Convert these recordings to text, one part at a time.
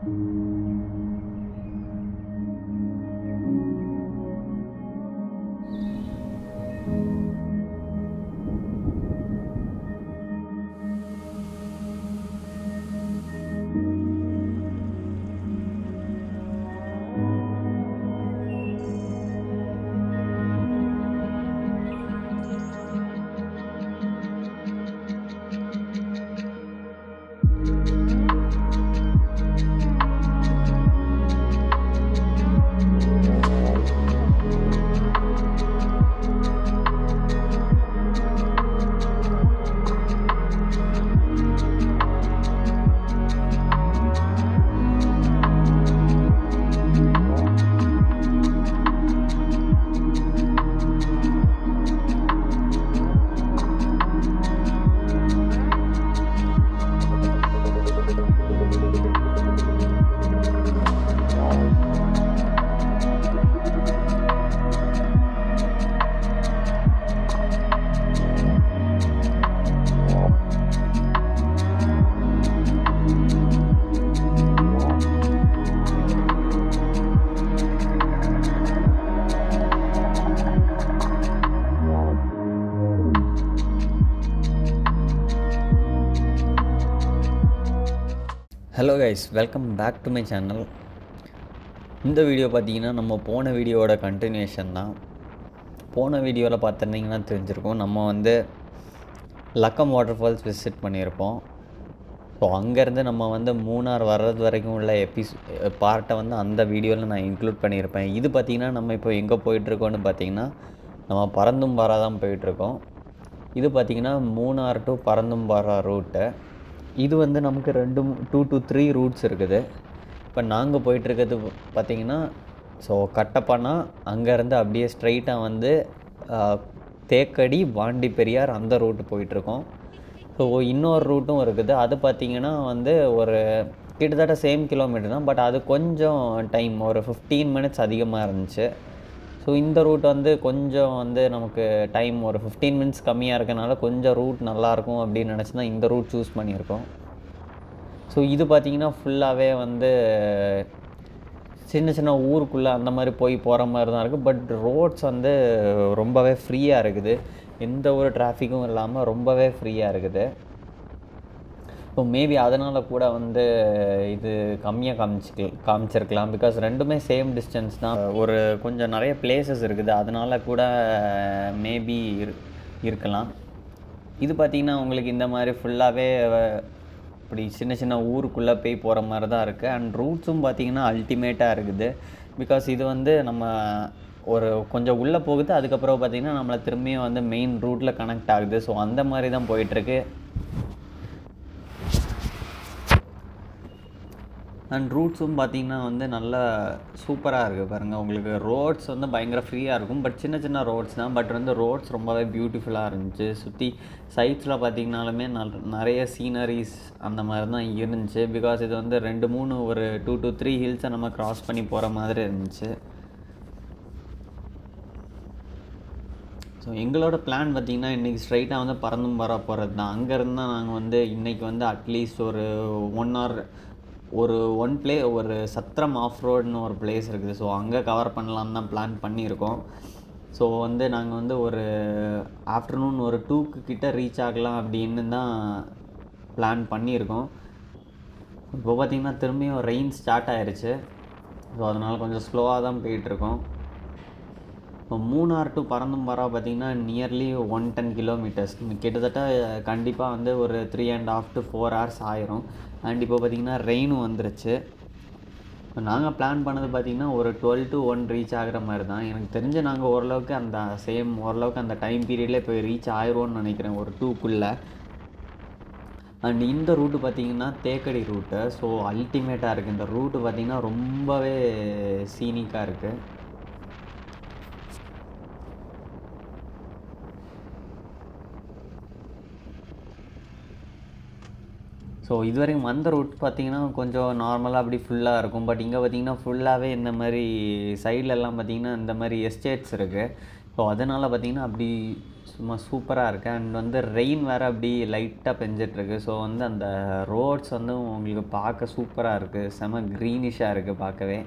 Hello guys, welcome back to my channel. இந்த video பார்த்தீங்கன்னா நம்ம போன வீடியோவோட கண்டினியூஷன் தான். போன வீடியோவில் பார்த்துருந்தீங்கன்னா தெரிஞ்சிருக்கும், நம்ம வந்து லக்கம் வாட்டர் ஃபால்ஸ் விசிட் பண்ணியிருப்போம். ஸோ அங்கேருந்து நம்ம வந்து மூணார் வர்றது வரைக்கும் உள்ள பார்ட்டை வந்து அந்த வீடியோவில் நான் இன்க்ளூட் பண்ணியிருப்பேன். இது பார்த்திங்கன்னா நம்ம இப்போ எங்கே போயிட்டுருக்கோன்னு பார்த்திங்கன்னா நம்ம பரந்தும்பாரா தான் போயிட்டுருக்கோம். இது பார்த்திங்கன்னா மூணார் டு பரந்தும்பாரா ரூட்டு. இது வந்து நமக்கு 2 to 3 ரூட்ஸ் இருக்குது. இப்போ நாங்கள் போயிட்டுருக்கிறது பார்த்திங்கன்னா ஸோ கட்டப்பனா அங்கேருந்து அப்படியே ஸ்ட்ரைட்டாக வந்து தேக்கடி வாண்டி பெரியார் அந்த ரூட்டு போயிட்டுருக்கோம். ஸோ இன்னொரு ரூட்டும் இருக்குது. அது பார்த்திங்கன்னா வந்து ஒரு கிட்டத்தட்ட சேம் கிலோமீட்டர் தான், பட் அது கொஞ்சம் டைம் ஒரு 15 மினிட்ஸ் அதிகமாக இருந்துச்சு. ஸோ இந்த ரூட் வந்து கொஞ்சம் வந்து நமக்கு டைம் ஒரு 15 மினிட்ஸ் கம்மியாக இருக்கனால கொஞ்சம் ரூட் நல்லாயிருக்கும் அப்படின்னு நினச்சி தான் இந்த ரூட் சூஸ் பண்ணியிருக்கோம். ஸோ இது பார்த்திங்கன்னா ஃபுல்லாகவே வந்து சின்ன சின்ன ஊருக்குள்ளே அந்த மாதிரி போகிற மாதிரி தான் இருக்குது. பட் ரோட்ஸ் வந்து ரொம்பவே ஃப்ரீயாக இருக்குது, எந்த ஒரு டிராஃபிக்கும் இல்லாமல் ரொம்பவே ஃப்ரீயாக இருக்குது. ஸோ மேபி அதனால் கூட வந்து இது கம்மியாக காமிச்சிருக்கலாம். பிகாஸ் ரெண்டுமே சேம் டிஸ்டன்ஸ் தான், ஒரு கொஞ்சம் நிறைய பிளேசஸ் இருக்குது, அதனால் கூட மேபி இருக்கலாம். இது பார்த்திங்கன்னா உங்களுக்கு இந்த மாதிரி ஃபுல்லாகவே இப்படி சின்ன சின்ன ஊருக்குள்ளே போகிற மாதிரி தான் இருக்குது. அண்ட் ரூட்ஸும் பார்த்திங்கன்னா அல்டிமேட்டாக இருக்குது. பிகாஸ் இது வந்து நம்ம ஒரு கொஞ்சம் உள்ளே போகுது, அதுக்கப்புறம் பார்த்திங்கன்னா நம்மளை திரும்பியும் வந்து மெயின் ரூட்டில் கனெக்ட் ஆகுது. ஸோ அந்த மாதிரி தான் போயிட்டுருக்கு. அண்ட் ரூட்ஸும் பார்த்திங்கன்னா வந்து நல்லா சூப்பராக இருக்குது பாருங்கள். உங்களுக்கு ரோட்ஸ் வந்து பயங்கர ஃப்ரீயாக இருக்கும், பட் சின்ன சின்ன ரோட்ஸ் தான். பட் வந்து ரோட்ஸ் ரொம்பவே பியூட்டிஃபுல்லாக இருந்துச்சு. சுற்றி சைட்ஸில் பார்த்திங்கனாலுமே நிறைய சீனரிஸ் அந்த மாதிரி தான் இருந்துச்சு. பிகாஸ் இது வந்து 2-3 ஒரு 2 to 3 ஹில்ஸை நம்ம க்ராஸ் பண்ணி போகிற மாதிரி இருந்துச்சு. ஸோ எங்களோட பிளான் பார்த்திங்கன்னா இன்றைக்கி ஸ்ட்ரைட்டாக வந்து பரந்தும்பாரா போகிறது தான். அங்கேருந்து தான் நாங்கள் வந்து இன்றைக்கி வந்து அட்லீஸ்ட் ஒரு 1 hour ஒரு சத்திரம் ஆஃப் ரோடுன்னு ஒரு பிளேஸ் இருக்குது. ஸோ அங்கே கவர் பண்ணலான்னு தான் பிளான் பண்ணியிருக்கோம். ஸோ வந்து நாங்கள் வந்து ஒரு ஆஃப்டர்நூன் ஒரு 2 கிட்ட ரீச் ஆகலாம் அப்படின்னு தான் பிளான் பண்ணியிருக்கோம். இப்போ பார்த்திங்கன்னா திரும்பியும் ரெயின் ஸ்டார்ட் ஆகிருச்சு. ஸோ அதனால் கொஞ்சம் ஸ்லோவாக தான் போயிட்டுருக்கோம். இப்போ மூணார் டு பரந்தும்பாரா பார்த்திங்கன்னா நியர்லி 110 கிலோமீட்டர்ஸ், கிட்டத்தட்ட கண்டிப்பாக வந்து ஒரு 3.5 to 4 hours ஆயிரும். அண்ட் இப்போ பார்த்திங்கன்னா ரெயினும் வந்துருச்சு. இப்போ நாங்கள் பிளான் பண்ணது பார்த்திங்கன்னா ஒரு 12 to 1 ரீச் ஆகிற மாதிரி தான். எனக்கு தெரிஞ்சு நாங்கள் ஓரளவுக்கு அந்த டைம் பீரியட்லேயே போய் ரீச் ஆயிரோன்னு நினைக்கிறேன், ஒரு 2க்குள்ளே. அண்ட் இந்த ரூட்டு பார்த்திங்கன்னா தேக்கடி ரூட்டு. ஸோ அல்டிமேட்டாக இருக்குது இந்த ரூட்டு பார்த்திங்கன்னா, ரொம்பவே சீனிக்காக இருக்குது. ஸோ இது வரைக்கும் அந்த ரூட் பார்த்திங்கன்னா கொஞ்சம் நார்மலாக அப்படி ஃபுல்லாக இருக்கும். பட் இங்கே பார்த்திங்கன்னா ஃபுல்லாகவே இந்த மாதிரி சைட்லெல்லாம் பார்த்திங்கன்னா இந்த மாதிரி எஸ்டேட்ஸ் இருக்குது. ஸோ அதனால் பார்த்திங்கன்னா அப்படி சும்மா சூப்பராக இருக்குது. அண்ட் வந்து ரெயின் வேறு அப்படி லைட்டாக பெஞ்சிட்ருக்கு. ஸோ வந்து அந்த ரோட்ஸ் வந்து உங்களுக்கு பார்க்க சூப்பராக இருக்குது, செம க்ரீனிஷாக இருக்குது பார்க்கவே.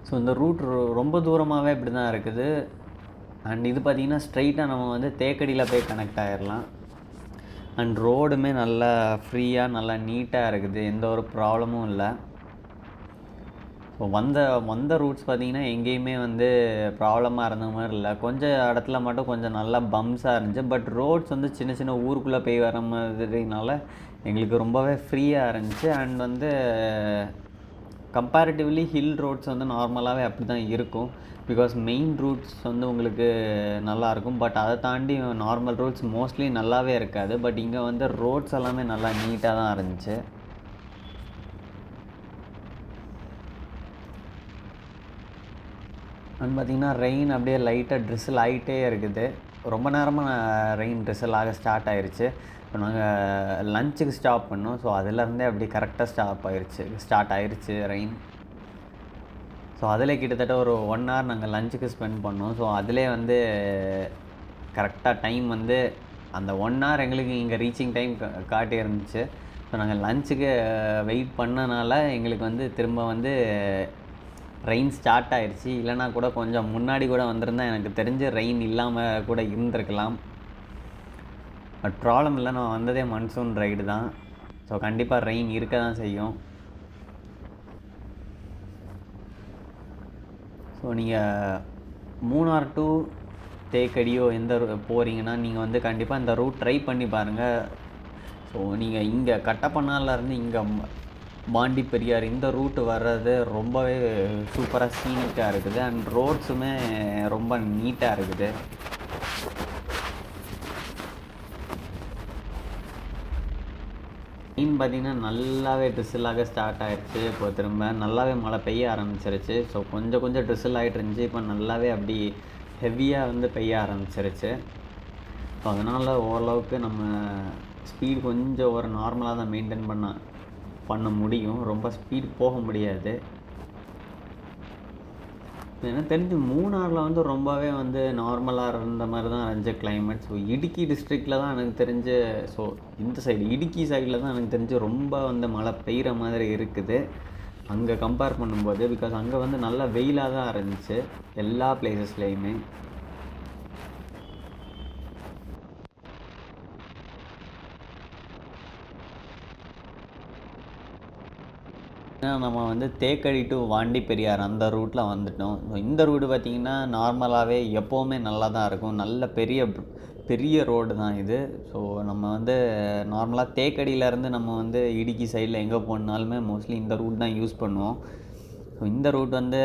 ஸோ இந்த ரூட் ரொம்ப தூரமாகவே இப்படி தான் இருக்குது. அண்ட் இது பார்த்திங்கன்னா ஸ்ட்ரைட்டாக நம்ம வந்து தேக்கடியில் போய் கனெக்ட் ஆகிடலாம். அண்ட் ரோடுமே நல்லா ஃப்ரீயாக நல்லா நீட்டாக இருக்குது, எந்த ஒரு ப்ராப்ளமும் இல்லை. ஸோ வந்த ரூட்ஸ் பார்த்திங்கன்னா எங்கேயுமே வந்து ப்ராப்ளமாக இருந்த மாதிரி இல்லை. கொஞ்சம் இடத்துல மட்டும் கொஞ்சம் நல்லா பம்ப்ஸாக இருந்துச்சு. பட் ரோட்ஸ் வந்து சின்ன சின்ன ஊருக்குள்ளே போய் வர மாதிரினால எங்களுக்கு ரொம்பவே ஃப்ரீயாக இருந்துச்சு. அண்ட் வந்து கம்பேரிட்டிவ்லி ஹில் ரோட்ஸ் வந்து நார்மலாகவே அப்படி தான் இருக்கும். பிகாஸ் மெயின் ரூட்ஸ் வந்து உங்களுக்கு நல்லாயிருக்கும். பட் அதை தாண்டி நார்மல் ரோட்ஸ் மோஸ்ட்லி நல்லாவே இருக்காது. பட் இங்கே வந்து ரோட்ஸ் எல்லாமே நல்லா நீட்டாக தான் இருந்துச்சு. அண்ட் பார்த்திங்கன்னா ரெயின் அப்படியே லைட்டாக ட்ரிசில் ஆகிட்டே இருக்குது. ரொம்ப நேரமாக ரெயின் ட்ரிசில் ஆக ஸ்டார்ட் ஆகிருச்சு. இப்போ நாங்கள் லஞ்சுக்கு ஸ்டாப் பண்ணோம். ஸோ அதிலேருந்தே அப்படி கரெக்டாக ஸ்டார்ட் ஆகிருச்சு ரெயின். ஸோ அதில் கிட்டத்தட்ட ஒரு 1 hour நாங்கள் லஞ்சுக்கு ஸ்பெண்ட் பண்ணோம். ஸோ அதிலே வந்து கரெக்டாக டைம் வந்து அந்த 1 hour எங்களுக்கு இங்கே ரீச்சிங் டைம் காட்டி இருந்துச்சு. ஸோ நாங்கள் லஞ்சுக்கு வெயிட் பண்ணனால எங்களுக்கு வந்து திரும்ப வந்து ரெயின் ஸ்டார்ட் ஆகிருச்சு. இல்லைனா கூட கொஞ்சம் முன்னாடி கூட வந்திருந்தால் எனக்கு தெரிஞ்சு ரெயின் இல்லாமல் கூட இருந்திருக்கலாம். பட் ப்ராப்ளம் இல்லை, நான் வந்ததே மன்சூன் ரைடு தான். ஸோ கண்டிப்பாக ரெயின் இருக்க தான் செய்யும். ஸோ நீங்கள் மூணார் டு தேக்கடியோ எந்த போகிறீங்கன்னா நீங்கள் வந்து கண்டிப்பாக இந்த ரூட் ட்ரை பண்ணி பாருங்கள். ஸோ நீங்கள் இங்கே கட்டப்பனாலேருந்து இங்கே பாண்டி பெரியார் இந்த ரூட்டு வர்றது ரொம்பவே சூப்பராக சீனிக்காக இருக்குது. அண்ட் ரோட்ஸுமே ரொம்ப நீட்டாக இருக்குது. ரெயின் பார்த்திங்கன்னா நல்லாவே ட்ரிசிலாக ஸ்டார்ட் ஆகிடுச்சு. இப்போ திரும்ப நல்லாவே மழை பெய்ய ஆரம்பிச்சிருச்சு. ஸோ கொஞ்சம் கொஞ்சம் ட்ரிசில் ஆகிட்டு இருந்துச்சு. இப்போ நல்லாவே அப்படி ஹெவியாக வந்து பெய்ய ஆரம்பிச்சிருச்சு. ஸோ அதனால் ஓரளவுக்கு நம்ம ஸ்பீடு கொஞ்சம் ஒரு நார்மலாக தான் மெயின்டைன் பண்ண முடியும். ரொம்ப ஸ்பீட் போக முடியாது. எனக்கு தெரிஞ்சு மூணாரில் வந்து ரொம்பவே வந்து நார்மலாக இருந்த மாதிரி தான் இருந்துச்சு கிளைமேட். ஸோ இடுக்கி டிஸ்ட்ரிக்டில் தான் எனக்கு தெரிஞ்சு, ஸோ இந்த சைடு இடுக்கி சைடில் தான் எனக்கு தெரிஞ்சு ரொம்ப வந்து மழை பெய்கிற மாதிரி இருக்குது அங்கே கம்பேர் பண்ணும்போது. பிகாஸ் அங்கே வந்து நல்ல வெயிலாக தான் இருந்துச்சு எல்லா பிளேசஸ்லேயுமே. நம்ம வந்து தேக்கடி டு வாண்டி பெரியார் அந்த ரூட்டில் வந்துட்டோம். ஸோ இந்த ரூட்டு பார்த்திங்கன்னா நார்மலாகவே எப்போவுமே நல்லா தான் இருக்கும். நல்ல பெரிய ரோடு தான் இது. ஸோ நம்ம வந்து நார்மலாக தேக்கடியிலேருந்து நம்ம வந்து இடுக்கி சைடில் எங்கே போனாலுமே மோஸ்ட்லி இந்த ரூட் தான் யூஸ் பண்ணுவோம். ஸோ இந்த ரூட் வந்து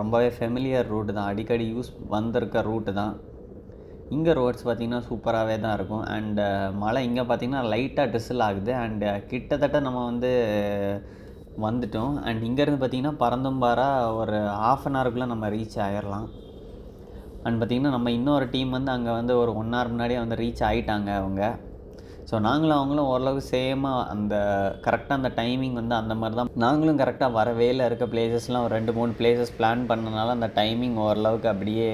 ரொம்பவே ஃபெமிலியர் ரூட்டு தான், அடிக்கடி வந்திருக்க ரூட்டு தான். இங்கே ரோட்ஸ் பார்த்திங்கன்னா சூப்பராகவே தான் இருக்கும். அண்டு மழை இங்கே பார்த்திங்கன்னா லைட்டாக ட்ரிசில் ஆகுது. அண்டு கிட்டத்தட்ட நம்ம வந்து வந்துட்டோம். அண்ட் இங்கேருந்து பார்த்திங்கன்னா பரந்தும்பாரா ஒரு 1/2 an hourக்குள்ளே நம்ம ரீச் ஆகிடலாம். அண்ட் பார்த்திங்கன்னா நம்ம இன்னொரு டீம் வந்து அங்கே வந்து ஒரு 1 hour முன்னாடியே வந்து ரீச் ஆகிட்டாங்க அவங்க. ஸோ அவங்களும் ஓரளவுக்கு சேமாக அந்த கரெக்டாக அந்த டைமிங் வந்து அந்த மாதிரி தான். நாங்களும் கரெக்டாக வர வேலை இருக்க பிளேசஸ்லாம் ஒரு 2-3 பிளேசஸ் பிளான் பண்ணனால அந்த டைமிங் ஓரளவுக்கு அப்படியே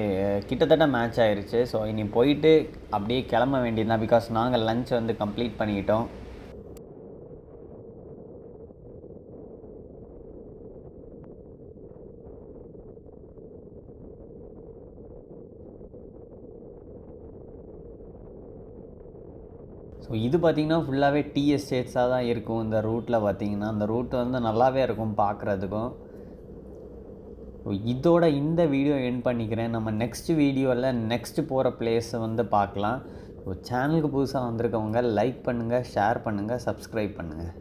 கிட்டத்தட்ட மேட்ச் ஆகிருச்சு. ஸோ இனி போயிட்டு அப்படியே கிளம்ப வேண்டியது தான். பிகாஸ் நாங்கள் லஞ்ச் வந்து கம்ப்ளீட் பண்ணிக்கிட்டோம். ஸோ இது பார்த்திங்கன்னா ஃபுல்லாகவே டீ எஸ்டேட்ஸாக தான் இருக்கும் இந்த ரூட்டில். பார்த்திங்கன்னா அந்த ரூட் வந்து நல்லாவே இருக்கும் பார்க்குறதுக்கும். இதோட இந்த வீடியோ எண்ட் பண்ணிக்கிறேன். நம்ம நெக்ஸ்ட் வீடியோவில் நெக்ஸ்ட்டு போகிற பிளேஸை வந்து பார்க்கலாம். ஸோ சேனலுக்கு புதுசாக வந்திருக்கவங்க லைக் பண்ணுங்கள், ஷேர் பண்ணுங்கள், சப்ஸ்கிரைப் பண்ணுங்கள்.